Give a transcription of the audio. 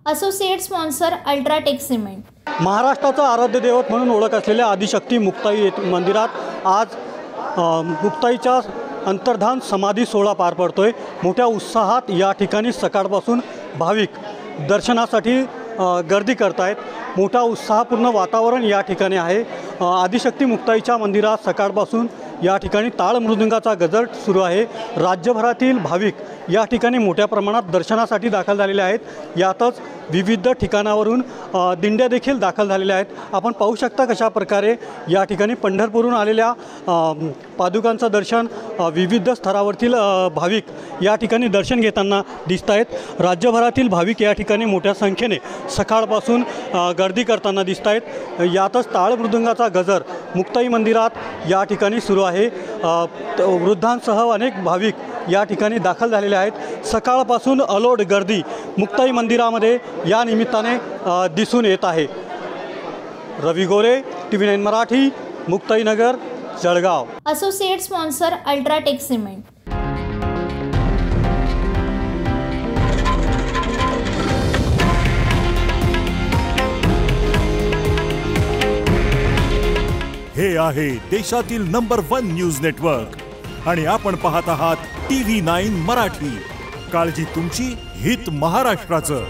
Associate sponsor UltraTech cement. महाराष्ट्राचा आराध्य दैवत म्हणून ओळख असलेल्या आदिशक्ती मुक्ताई मंदिरात आज मुक्ताईच्या अंतर्धान समाधी सोहळा पार पडतोय। मोठ्या उत्साहात या ठिकाणी सकाळपासून भाविक दर्शनासाठी गर्दी करतायत। मोठा उत्साहपूर्ण वातावरण या ठिकाणी आहे। आदिशक्ती मुक्ताईच्या मंदिरात सकाळपासून या ठिकाणी टाळ मृदुंगाचा गजर सुरू आहे। राज्यभरातील भाविक या ठिकाणी मोठ्या प्रमाणात दर्शनासाठी दाखल झालेले आहेत। यातच विविध ठिकाणावरून दिंड्या देखील दाखल झालेल्या आहेत। आपण पाहू शकता कशा प्रकारे या ठिकाणी पंढरपूरहून आलेल्या पादुकांचं दर्शन विविध स्तरावरील भाविक या ठिकाणी दर्शन घेताना दिसत आहेत। राज्यभरातील भाविक या ठिकाणी मोठ्या संख्येने सकाळपासून गर्दी करताना दिसत आहेत। यातच टाळ मृदुंगाचा गजर मुक्ताई मंदिरात या ठिकाणी सुरू आहे। वृद्धांसह अनेक भाविक या ठिकाणी दाखल झालेले आहेत। सकाळपासून अलोट गर्दी मुक्ताई मंदिरामध्ये या निमित्ताने दिसून येत आहे। रवी गोरे, TV9 Marathi, Muktainagar, Jalgaon. Associate sponsor UltraTech cement. हे आहे देशातील नंबर 1 न्यूज नेटवर्क आणि आपण पाहत आहात TV9 मराठी। काळजी तुमची, हित महाराष्ट्राचं।